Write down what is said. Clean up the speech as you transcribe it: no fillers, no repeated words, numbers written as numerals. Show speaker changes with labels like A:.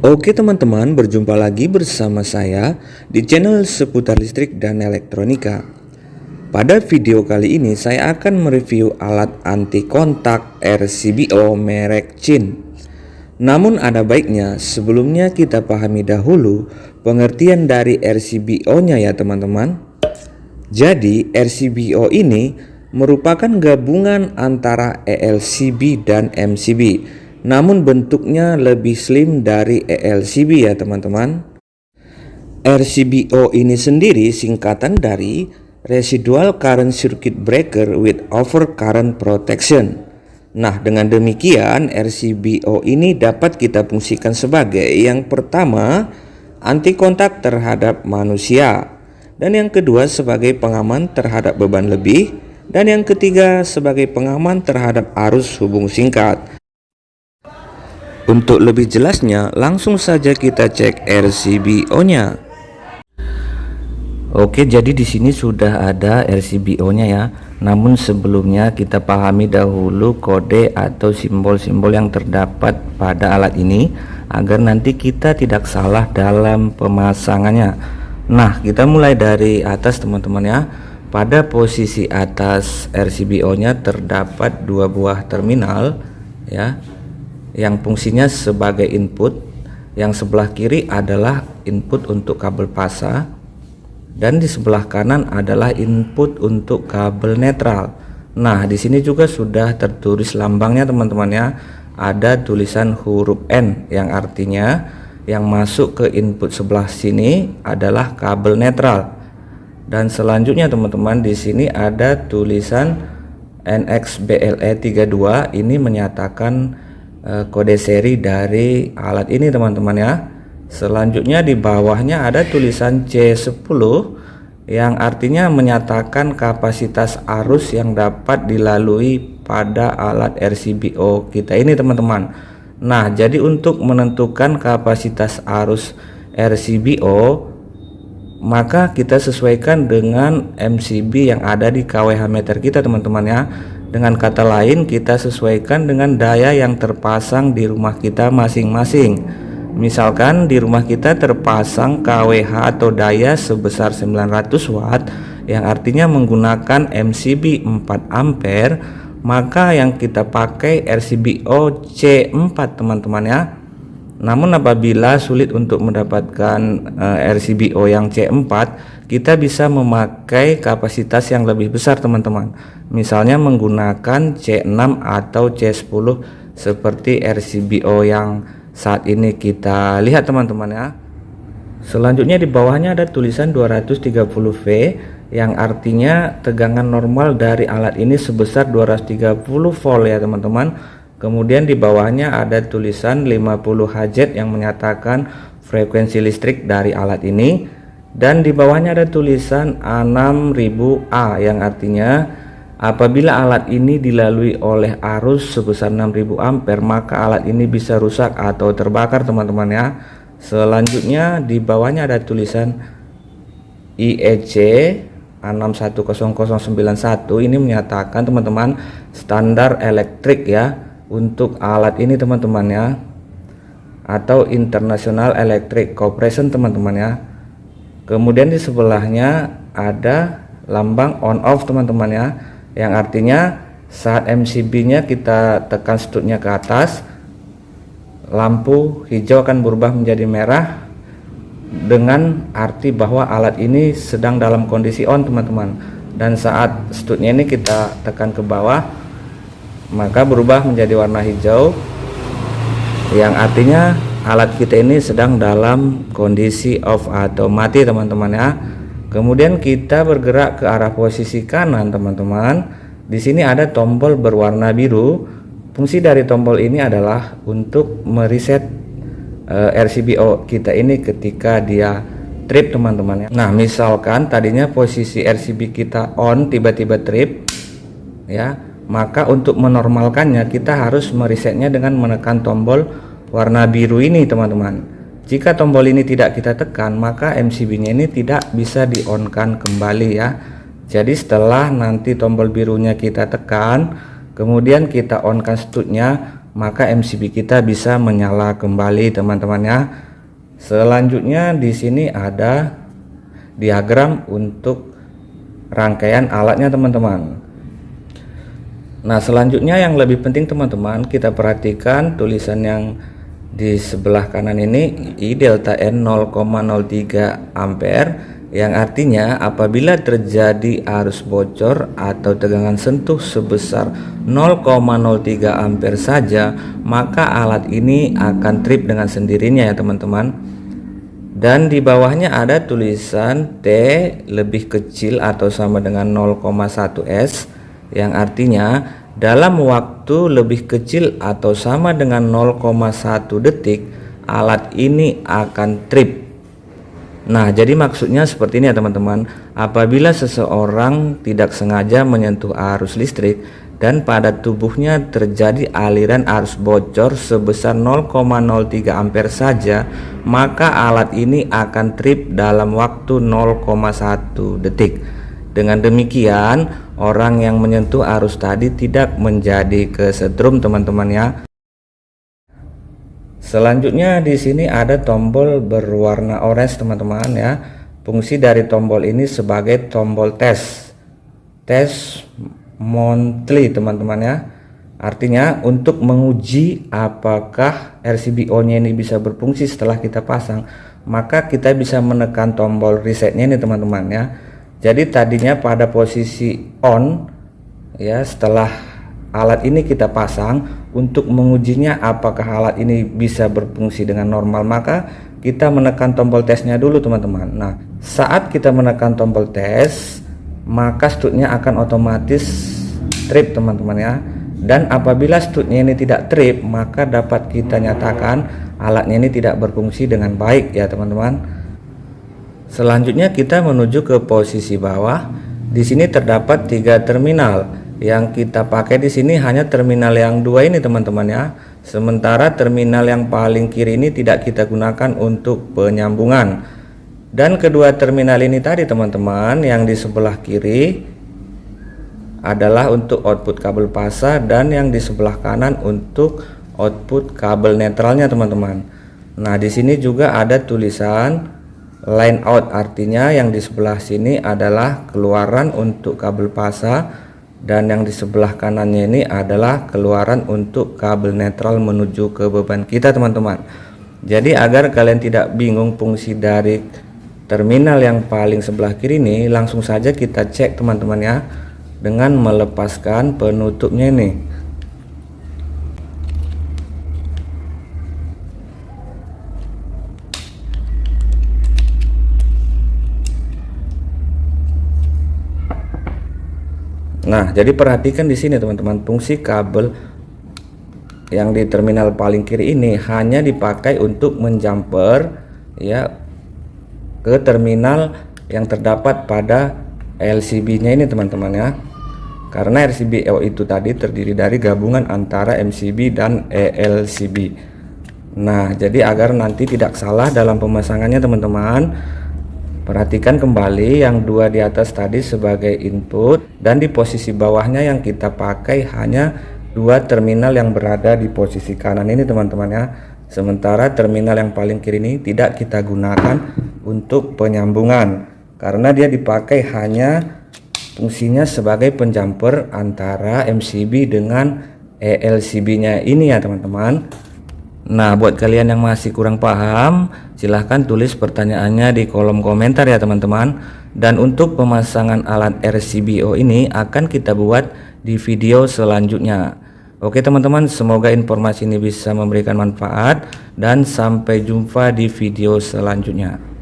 A: Oke teman-teman, berjumpa lagi bersama saya di channel seputar listrik dan elektronika. Pada video kali ini saya akan mereview alat anti kontak RCBO merek Chin. Namun ada baiknya sebelumnya kita pahami dahulu pengertian dari RCBO-nya ya teman-teman. Jadi RCBO ini merupakan gabungan antara ELCB dan MCB, namun bentuknya lebih slim dari ELCB ya teman-teman. RCBO ini sendiri singkatan dari Residual Current Circuit Breaker with Overcurrent Protection. Nah, dengan demikian RCBO ini dapat kita fungsikan sebagai yang pertama, anti kontak terhadap manusia, dan yang kedua sebagai pengaman terhadap beban lebih, dan yang ketiga sebagai pengaman terhadap arus hubung singkat. Untuk lebih jelasnya, langsung saja kita cek RCBO-nya. Oke, jadi di sini sudah ada RCBO-nya ya. Namun sebelumnya kita pahami dahulu kode atau simbol-simbol yang terdapat pada alat ini agar nanti kita tidak salah dalam pemasangannya. Nah, kita mulai dari atas teman-teman ya. Pada posisi atas RCBO-nya terdapat dua buah terminal ya, yang fungsinya sebagai input. Yang sebelah kiri adalah input untuk kabel pasa, dan di sebelah kanan adalah input untuk kabel netral. Nah, di sini juga sudah tertulis lambangnya teman-teman ya. Ada tulisan huruf N yang artinya yang masuk ke input sebelah sini adalah kabel netral. Dan selanjutnya teman-teman, di sini ada tulisan NXBLE32, ini menyatakan kode seri dari alat ini teman-teman ya. Selanjutnya di bawahnya ada tulisan C10 yang artinya menyatakan kapasitas arus yang dapat dilalui pada alat RCBO kita ini teman-teman. Nah, jadi untuk menentukan kapasitas arus RCBO, maka kita sesuaikan dengan MCB yang ada di kWh meter kita teman-teman ya. Dengan kata lain, kita sesuaikan dengan daya yang terpasang di rumah kita masing-masing. Misalkan di rumah kita terpasang kWh atau daya sebesar 900 watt, yang artinya menggunakan MCB 4 ampere, maka yang kita pakai RCBO C4 teman-teman ya. Namun apabila sulit untuk mendapatkan RCBO yang C4, kita bisa memakai kapasitas yang lebih besar teman-teman. Misalnya menggunakan C6 atau C10 seperti RCBO yang saat ini kita lihat teman-teman ya. Selanjutnya di bawahnya ada tulisan 230V yang artinya tegangan normal dari alat ini sebesar 230 volt ya teman-teman. Kemudian di bawahnya ada tulisan 50 Hz yang menyatakan frekuensi listrik dari alat ini, dan di bawahnya ada tulisan A6000A yang artinya apabila alat ini dilalui oleh arus sebesar 6000 ampere, maka alat ini bisa rusak atau terbakar teman-teman ya. Selanjutnya di bawahnya ada tulisan IEC A610091, ini menyatakan teman-teman standar elektrik ya untuk alat ini teman-teman ya, atau International Electric Corporation teman-teman ya. Kemudian di sebelahnya ada lambang on off teman-teman ya, yang artinya saat MCB nya kita tekan stutnya ke atas, lampu hijau akan berubah menjadi merah, dengan arti bahwa alat ini sedang dalam kondisi on teman-teman. Dan saat stutnya ini kita tekan ke bawah, maka berubah menjadi warna hijau, yang artinya alat kita ini sedang dalam kondisi off atau mati teman-teman ya. Kemudian kita bergerak ke arah posisi kanan teman-teman. Di sini ada tombol berwarna biru. Fungsi dari tombol ini adalah untuk mereset RCBO kita ini ketika dia trip teman-teman ya. Nah, misalkan tadinya posisi RCB kita on, tiba-tiba trip ya, maka untuk menormalkannya kita harus meresetnya dengan menekan tombol warna biru ini teman-teman. Jika tombol ini tidak kita tekan, maka MCB nya ini tidak bisa di on kan kembali ya. Jadi setelah nanti tombol birunya kita tekan, kemudian kita on kan stutnya, maka MCB kita bisa menyala kembali teman-teman ya. Selanjutnya di sini ada diagram untuk rangkaian alatnya teman-teman. Nah, selanjutnya yang lebih penting teman-teman, kita perhatikan tulisan yang di sebelah kanan ini I delta N 0,03 ampere, yang artinya apabila terjadi arus bocor atau tegangan sentuh sebesar 0,03 ampere saja, maka alat ini akan trip dengan sendirinya ya teman-teman. Dan di bawahnya ada tulisan T lebih kecil atau sama dengan 0,1 S, yang artinya dalam waktu lebih kecil atau sama dengan 0,1 detik alat ini akan trip. Nah, jadi maksudnya seperti ini ya teman-teman. Apabila seseorang tidak sengaja menyentuh arus listrik dan pada tubuhnya terjadi aliran arus bocor sebesar 0,03 ampere saja, maka alat ini akan trip dalam waktu 0,1 detik. Dengan demikian, orang yang menyentuh arus tadi tidak menjadi kesetrum teman-teman ya. Selanjutnya di sini ada tombol berwarna orange teman-teman ya. Fungsi dari tombol ini sebagai tombol tes monthly teman-teman ya. Artinya untuk menguji apakah RCBO-nya ini bisa berfungsi setelah kita pasang, maka kita bisa menekan tombol resetnya ini teman-teman ya. Jadi tadinya pada posisi on ya, setelah alat ini kita pasang, untuk mengujinya apakah alat ini bisa berfungsi dengan normal, maka kita menekan tombol tesnya dulu teman-teman. Nah, saat kita menekan tombol tes, maka stud-nya akan otomatis trip teman-teman ya. Dan apabila stud-nya ini tidak trip, maka dapat kita nyatakan alatnya ini tidak berfungsi dengan baik ya teman-teman. Selanjutnya kita menuju ke posisi bawah. Di sini terdapat 3 terminal. Yang kita pakai di sini hanya terminal yang 2 ini teman-teman ya. Sementara terminal yang paling kiri ini tidak kita gunakan untuk penyambungan. Dan kedua terminal ini tadi teman-teman, yang di sebelah kiri adalah untuk output kabel pasa dan yang di sebelah kanan untuk output kabel netralnya teman-teman. Nah, di sini juga ada tulisan line out, artinya yang di sebelah sini adalah keluaran untuk kabel pasa dan yang di sebelah kanannya ini adalah keluaran untuk kabel netral menuju ke beban kita teman-teman. Jadi agar kalian tidak bingung fungsi dari terminal yang paling sebelah kiri ini, langsung saja kita cek teman-teman ya, dengan melepaskan penutupnya ini. Nah, jadi perhatikan di sini teman-teman, fungsi kabel yang di terminal paling kiri ini hanya dipakai untuk menjumper ya ke terminal yang terdapat pada LCB-nya ini teman-teman ya. Karena RCBO itu tadi terdiri dari gabungan antara MCB dan ELCB. Nah, jadi agar nanti tidak salah dalam pemasangannya teman-teman, perhatikan kembali yang 2 di atas tadi sebagai input dan di posisi bawahnya yang kita pakai hanya 2 terminal yang berada di posisi kanan ini teman-teman ya. Sementara terminal yang paling kiri ini tidak kita gunakan untuk penyambungan karena dia dipakai hanya fungsinya sebagai penjumper antara MCB dengan ELCB-nya ini ya teman-teman. Nah, buat kalian yang masih kurang paham, silahkan tulis pertanyaannya di kolom komentar ya teman-teman. Dan untuk pemasangan alat RCBO ini akan kita buat di video selanjutnya. Oke teman-teman, semoga informasi ini bisa memberikan manfaat dan sampai jumpa di video selanjutnya.